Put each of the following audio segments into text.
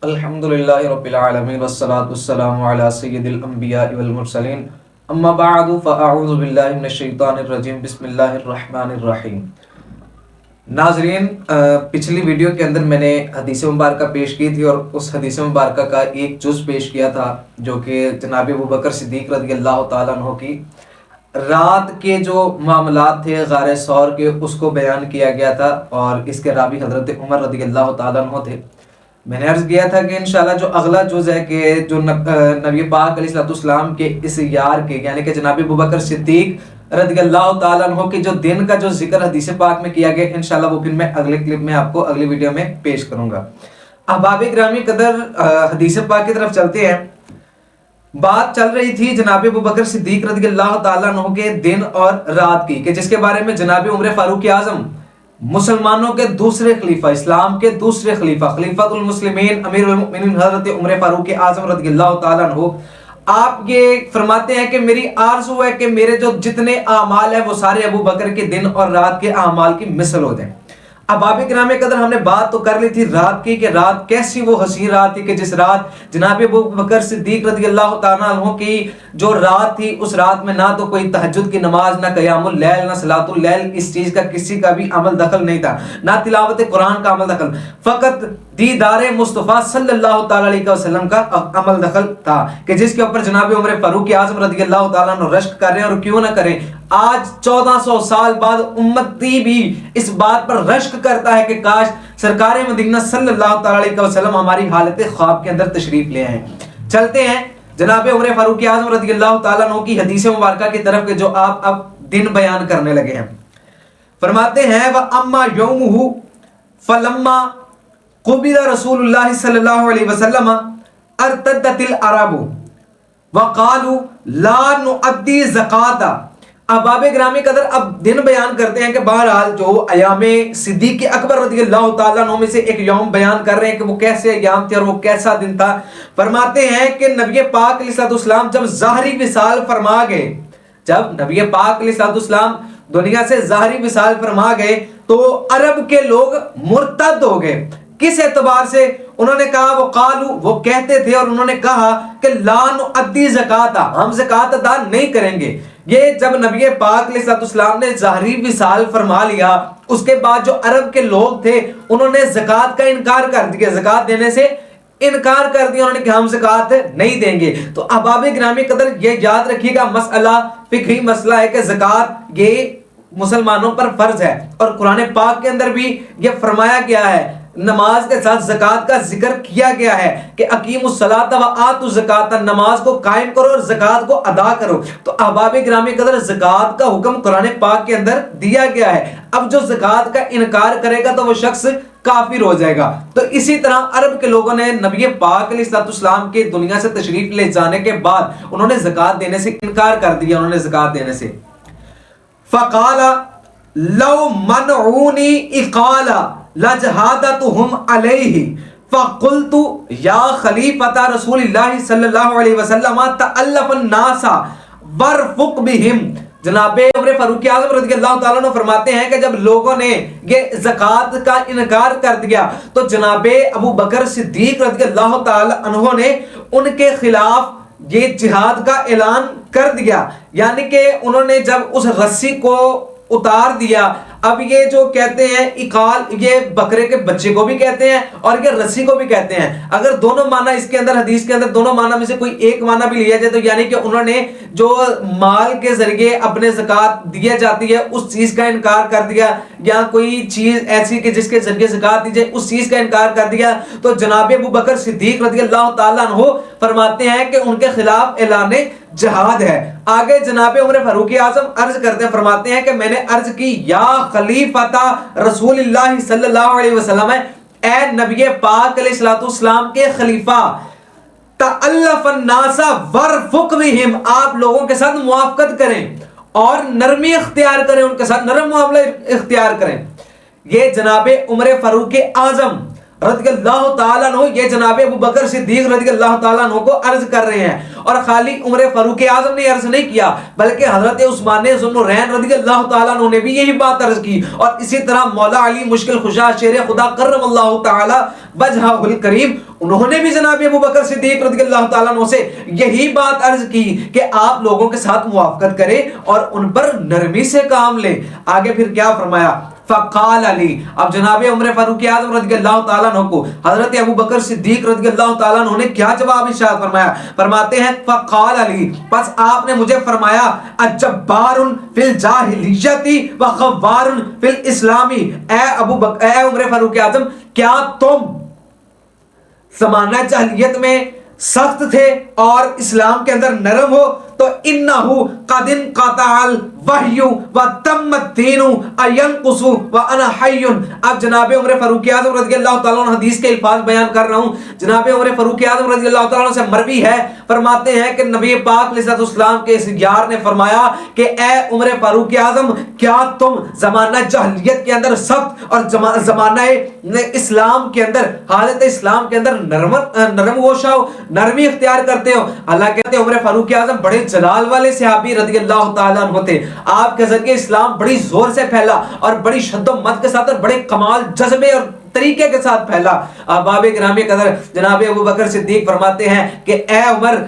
الحمدللہ رب العالمین والصلاة والسلام علی سید الانبیاء والمرسلین اما بعد فاعوذ باللہ من الشیطان الرجیم بسم اللہ الرحمن الرحیم۔ ناظرین، پچھلی ویڈیو کے اندر میں نے حدیث مبارکہ پیش کی تھی اور اس حدیث مبارکہ کا ایک جز پیش کیا تھا جو کہ جناب ابوبکر صدیق رضی اللہ تعالیٰ عنہ کی رات کے جو معاملات تھے غار ثور کے اس کو بیان کیا گیا تھا، اور اس کے راوی حضرت عمر رضی اللہ تعالیٰ عنہ تھے۔ میں نے عرض کیا تھا کہ انشاءاللہ جو اگلا جز ہے کہ جو نبی پاک علیہ السلام کے اس یار کے یعنی کہ جناب ابوبکر صدیق رضی اللہ تعالیٰ عنہ کے جو دن کا جو ذکر حدیث پاک میں کیا گیا، انشاءاللہ وہ پھر میں اگلے کلپ میں آپ کو اگلی ویڈیو میں پیش کروں گا۔ احباب گرامی قدر، حدیث پاک کی طرف چلتے ہیں۔ بات چل رہی تھی جناب ابوبکر صدیق رضی اللہ تعالیٰ عنہ کے دن اور رات کی، کہ جس کے بارے میں جناب عمر فاروق اعظم مسلمانوں کے دوسرے خلیفہ، اسلام کے دوسرے خلیفہ، خلیفۃ المسلمین امیر المؤمنین حضرت عمر فاروق اعظم رضی اللہ تعالیٰ عنہ، آپ یہ فرماتے ہیں کہ میری آرزو ہے کہ میرے جو جتنے اعمال ہیں وہ سارے ابو بکر کے دن اور رات کے اعمال کی مثل ہو جائیں۔ احباب گرامی قدر، ہم نے بات تو کر لی تھی رات کی کہ رات کیسی وہ حسین رات تھی کہ جس رات جناب ابوبکر صدیق رضی اللہ تعالیٰ عنہ کی جو رات تھی، اس رات میں نہ تو کوئی تہجد کی نماز، نہ قیام اللیل، نہ صلاۃ اللیل، اس چیز کا کسی کا بھی عمل دخل نہیں تھا، نہ تلاوت قرآن کا عمل دخل، فقط دیدار مصطفیٰ صلی اللہ تعالیٰ علیہ وسلم کا عمل دخل تھا، کہ جس کے اوپر جناب عمر فاروق اعظم رضی اللہ تعالیٰ عنہ رشک کر رہے ہیں۔ اور کیوں نہ کریں، آج 1400 سال بعد امتی بھی اس بات پر رشک کرتا ہے کہ کاش سرکار مدینہ صلی اللہ تعالیٰ علیہ وسلم ہماری حالت خواب کے اندر تشریف لے آئیں۔ چلتے ہیں جناب عمر فاروق اعظم رضی اللہ تعالیٰ عنہ کی حدیث مبارکہ کی طرف کہ جو آپ اب دن بیان کرنے لگے ہیں۔ فرماتے ہیں وَأَمَّا يَوْمُهُ فَلَمَّا قُبِضَ رسول اللہ صلی اللہ علیہ وسلم ارتدت العرب وقالوا لا نؤدی زکاۃ۔ احباب گرامی قدر، اب دن بیان کرتے ہیں کہ بہرحال جو ایام صدیق اکبر رضی اللہ تعالیٰ عنہ میں سے ایک یوم بیان کر رہے ہیں کہ وہ کیسے ایام تھے اور وہ کیسا دن تھا۔ فرماتے ہیں کہ نبی پاک علیہ السلام جب ظاہری وصال فرما گئے، جب نبی پاک علیہ السلام دنیا سے ظاہری وصال فرما گئے تو عرب کے لوگ مرتد ہو گئے۔ کس اعتبار سے؟ انہوں نے کہا وہ کہتے تھے اور انہوں نے کہا کہ لا نؤدی زکاۃ، ہم زکات ادا نہیں کریں گے۔ یہ جب نبی پاک علیہ السلام نے ظاہری وصال فرما لیا، اس کے بعد جو عرب کے لوگ تھے انہوں نے زکات کا انکار کر دیا، زکات دینے سے انکار کر دیا، انہوں نے کہا ہم زکات نہیں دیں گے۔ تو احباب گرامی قدر، یہ یاد رکھیے گا، مسئلہ فقہی مسئلہ ہے کہ زکات یہ مسلمانوں پر فرض ہے، اور قرآن پاک کے اندر بھی یہ فرمایا گیا ہے، نماز کے ساتھ زکات کا ذکر کیا گیا ہے کہ اقیموا الصلاۃ وآتوا الزکاۃ، نماز کو قائم کرو اور زکات کو ادا کرو۔ تو احباب گرامی قدر، زکات کا حکم قرآن پاک کے اندر دیا گیا ہے۔ اب جو زکات کا انکار کرے گا تو وہ شخص کافر ہو جائے گا۔ تو اسی طرح عرب کے لوگوں نے نبی پاک علیہ السلام کے دنیا سے تشریف لے جانے کے بعد انہوں نے زکات دینے سے انکار کر دیا، انہوں نے زکات دینے سے۔ فقال لو منعونی اقالا لجہادتہم علیہ فقلت یا خلیفۃ رسول اللہ صلی اللہ علیہ وسلم تألف الناس وارفق بہم۔ جناب عمر فاروق اعظم رضی اللہ تعالیٰ عنہ فرماتے ہیں کہ جب لوگوں نے یہ زکوٰۃ کا انکار کر دیا تو جناب ابو بکر صدیق رضی اللہ تعالیٰ عنہ نے ان کے خلاف یہ جہاد کا اعلان کر دیا، یعنی کہ انہوں نے جب اس رسی کو اتار دیا۔ اب یہ جو کہتے ہیں اقال، یہ بکرے کے بچے کو بھی کہتے ہیں اور یہ رسی کو بھی کہتے ہیں۔ اگر دونوں معنی اس کے اندر حدیث کے اندر دونوں معنی میں سے کوئی ایک معنی بھی لیا جائے تو یعنی کہ انہوں نے جو مال کے ذریعے اپنے زکات دی جاتی ہے اس چیز کا انکار کر دیا، یا کوئی چیز ایسی کہ جس کے ذریعے زکات دی جائے اس چیز کا انکار کر دیا، تو جناب ابو بکر صدیق رضی اللہ تعالیٰ عنہ فرماتے ہیں کہ ان کے خلاف اعلان جہاد ہے۔ آگے جناب عمر فاروق اعظم عرض کرتے ہیں، فرماتے ہیں کہ میں نے عرض کی یا خلیفۃ رسول اللہ صلی اللہ علیہ وسلم، اے نبی پاک علیہ السلام کے خلیفہ، تألف الناس وارفق بہم، آپ لوگوں کے ساتھ موافقت کریں اور نرمی اختیار کریں، ان کے ساتھ نرم معاملہ اختیار کریں۔ یہ جناب عمر فاروق اعظم رضی اللہ تعالیٰ عنہ یہ جناب ابو بکر صدیق رضی اللہ تعالیٰ عنہ کو عرض کر رہے ہیں، اور خالی عمر فاروق اعظم نے عرض نہیں کیا بلکہ حضرت عثمان ذو النورین رضی اللہ تعالیٰ عنہ نے بھی یہی بات عرض کی، اور اسی طرح مولا علی مشکل خشا شیر خدا کرم اللہ تعالی وجہہ الکریم انہوں نے بھی جناب ابو بکر صدیق رضی اللہ تعالیٰ عنہ سے یہی بات عرض کی کہ آپ لوگوں کے ساتھ موافقت کریں اور ان پر نرمی سے کام لیں۔ آگے پھر کیا فرمایا؟ فقال علی، اب جناب عمر فاروق اعظم رضی اللہ تعالیٰ عنہ کو حضرت ابو بکر صدیق رضی اللہ تعالیٰ عنہ نے کیا جواب ارشاد فرمایا؟ فرماتے ہیں فقال علی، پس آپ نے مجھے فرمایا اجبار فی الجاہلیت و خوار فی الاسلام، اے عمر فاروق اعظم کیا تم زمانہ جاہلیت میں سخت تھے اور اسلام کے اندر نرم ہو؟ تو انہو قد انقطع الوحی وتم الدین اینقص وانا حی۔ اب جناب عمر فاروق اعظم رضی اللہ تعالیٰ عنہ حدیث کے الفاظ بیان کر رہا ہوں، جناب عمر فاروق اعظم رضی اللہ تعالیٰ عنہ سے مروی ہے، فرماتے ہیں کہ نبی پاک علیہ السلام کے اس یار نے فرمایا کہ اے عمر فاروق اعظم کیا تم زمانہ جاہلیت کے اندر سخت اور زمانہ اسلام کے اندر حالت اسلام کے اندر نرم گوشہ ہو، نرمی اختیار کرتے ہو؟ اللہ کہتے ہیں عمر فاروق اعظم بڑے جلال والے صحابی رضی اللہ تعالیٰ عنہ تھے، آپ کے ذریعے اسلام بڑی زور سے پھیلا اور بڑی شد و مت کے ساتھ اور بڑے کمال جذبے اور طریقے کے ساتھ پھیلا۔ احباب گرامی قدر جناب ابو بکر صدیق فرماتے ہیں کہ اے عمر،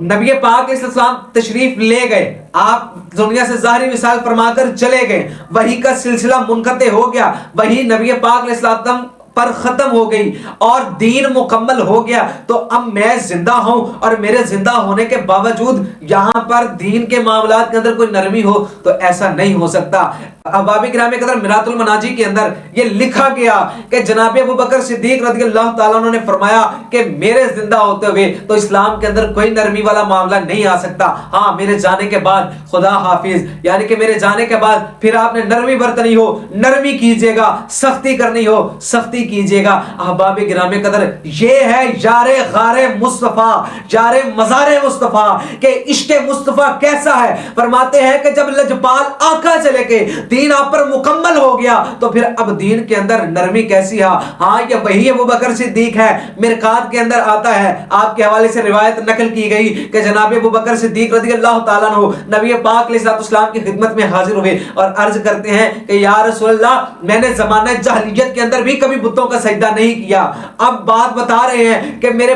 نبی پاک علیہ السلام تشریف لے گئے، آپ دنیا سے ظاہری مثال فرما کر چلے گئے، وحی کا سلسلہ منقطع ہو گیا، وحی نبی پاک علیہ السلام پر ختم ہو گئی اور دین مکمل ہو گیا، تو اب میں زندہ ہوں اور میرے زندہ ہونے کے باوجود یہاں پر دین کے معاملات کے اندر کوئی نرمی ہو تو ایسا نہیں ہو سکتا۔ احباب کرام قدر میرات المناجی کے اندر یہ لکھا گیا کہ جناب ابو بکر صدیق رضی اللہ تعالیٰ عنہ نے فرمایا کہ میرے زندہ ہوتے ہوئے تو اسلام کے اندر کوئی نرمی والا معاملہ نہیں آ سکتا، ہاں میرے جانے کے بعد خدا حافظ، یعنی کہ میرے جانے کے بعد پھر آپ نے نرمی برتنی ہو نرمی کیجئے گا، سختی کرنی ہو سختی کیجئے گا۔ احباب گرامی قدر یہ ہے یار غار مصطفیٰ، یار مزار مصطفیٰ کہ عشق مصطفیٰ کیسا ہے۔ فرماتے ہیں کہ جب لجپال آقا چلے کے دین آپ پر مکمل ہو گیا تو پھر اب دین کے اندر نرمی کیسی ہے؟ ہاں یہ وہی ابو بکر صدیق ہے۔ مرقات کے اندر آتا ہے، آپ کے حوالے سے روایت نقل کی گئی کہ جناب ابو بکر صدیق رضی اللہ تعالیٰ عنہ نبی پاک علیہ السلام کی خدمت میں حاضر ہوئے اور عرض کرتے ہیں کہ یا رسول اللہ میں نے زمانہ جاہلیت کے اندر بھی کبھی بتوں کا سجدہ نہیں کیا۔ اب بات بتا رہے ہیں کہ میرے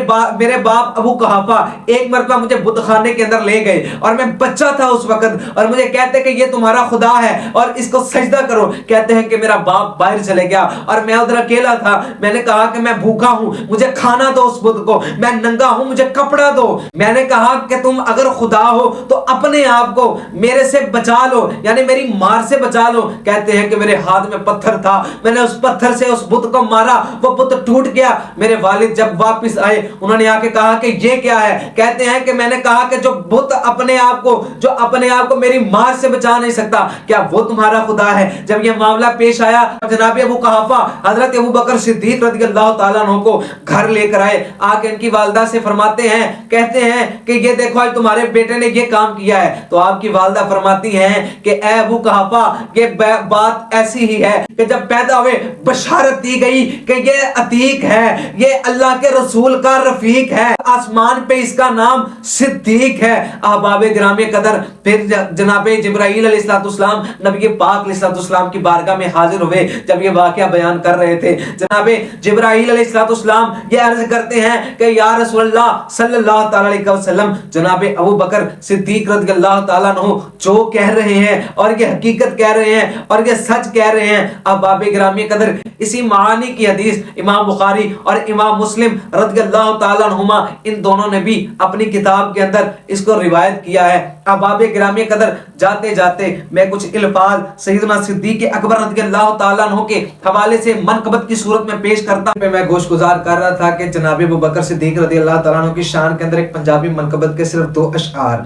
باپ ابو قحافہ ایک مرتبہ مجھے بت خانے کے اندر لے گئے اور میں بچہ تھا اس وقت، اور مجھے کہتے کہ یہ تمہارا خدا ہے اور اس کو سجدہ کرو۔ کہتے ہیں کہ میرا باپ باہر چلے گیا اور میں ادھر اکیلا تھا، میں نے کہا کہ میں بھوکا ہوں مجھے کھانا دو اس بت کو، میں ننگا ہوں مجھے کپڑا دو۔ میں نے کہا کہ تم اگر خدا ہو تو اپنے آپ کو میرے سے بچا لو، یعنی میری مار سے بچا لو۔ کہتے ہیں کہ میرے ہاتھ میں پتھر تھا، میں نے اس پتھر سے اس بت کو مارا، وہ بت ٹوٹ گیا۔ میرے والد جب واپس آئے انہوں نے آ کے کہا کہ یہ کیا ہے؟ کہتے ہیں کہ میں نے کہا کہ جو بت اپنے آپ کو میری مار سے بچا نہیں سکتا کیا وہ تمہارا خدا ہے؟ جب یہ معاملہ پیش آیا جناب ابو قحافہ حضرت ابو بکر صدیق رضی اللہ تعالیٰ عنہ کو گھر لے کر آئے، آ کے ان کی والدہ سے فرماتے ہیں، کہتے ہیں کہ یہ دیکھو آج تمہارے بیٹے نے یہ کام کیا ہے۔ تو آپ کی والدہ فرماتی ہیں کہ اے ابو قحافہ یہ بات ایسی ہی ہے کہ جب پیدا ہوئے بشارت دی گئی کہ یہ عتیق ہے، یہ اللہ کے رسول کا رفیق ہے، آسمان پہ اس کا نام صدیق ہے۔ احباب گرامی قدر پھر جناب جبرائیل علیہ السلام نبی پاک علیہ السلام کی بارگاہ میں حاضر ہوئے، جب یہ واقعہ بیان کر رہے تھے جناب جبرائیل علیہ السلام یہ عرض کرتے ہیں کہ یا رسول اللہ صلی اللہ تعالی علیہ وسلم جناب ابو بکر صدیق رضی اللہ تعالیٰ عنہ جو کہہ رہے ہیں اور یہ حقیقت کہہ رہے ہیں اور یہ سچ کہہ رہے ہیں۔ احباب گرامی قدر اسی معانی کی حدیث امام بخاری اور امام مسلم رضی اللہ تعالیٰ عنہما ان دونوں نے بھی اپنی کتاب کے اندر اس کو روایت کیا ہے۔ احباب گرامی قدر جاتے جاتے میں کچھ الفاظ سیدنا صدیق اکبر رضی اللہ تعالیٰ عنہ کے حوالے سے منقبت کی صورت میں پیش کرتا ہوں۔ میں گوش گزار کر رہا تھا کہ جناب ابو بکر صدیق رضی اللہ تعالیٰ عنہ کی شان کے اندر ایک پنجابی منقبت کے صرف 2 اشعار۔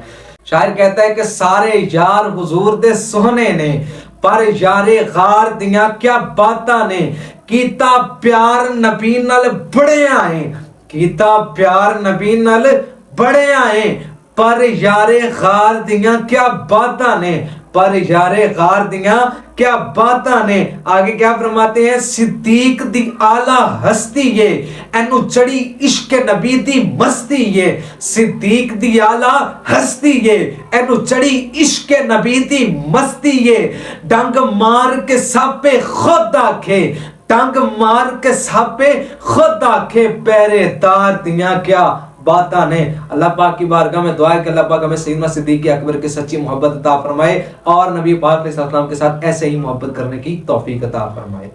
شاعر کہتا ہے کہ سارے یار حضور دے سونے نے پر یار غار دیاں کیا باتاں نے، کیتا پیار نبی نال بڑے آئے، کیتا پیار نبی نال بڑے آئے، پر یار غار دیاں کیا باتاں نے، پر یارے غار دیاں کیا باتاں نے. آگے کیا فرماتے ہیں؟ صدیق دی آلہ ہستی یہ اینو چڑی عشق نبی دی مستی یہ. صدیق دی آلہ ہستی یہ اینو چڑی عشق نبی دی مستی یہ. ڈنگ مار کے ساپے خود آکھے، ڈنگ مار کے ساپے خود آکھے، پہرے دار دیاں کیا باتاں نے. اللہ پاک کی بارگاہ میں دعا ہے کہ اللہ پاک ہمیں سیدنا صدیق اکبر کی سچی محبت عطا فرمائے اور نبی پاک علیہ السلام کے ساتھ ایسے ہی محبت کرنے کی توفیق عطا فرمائے.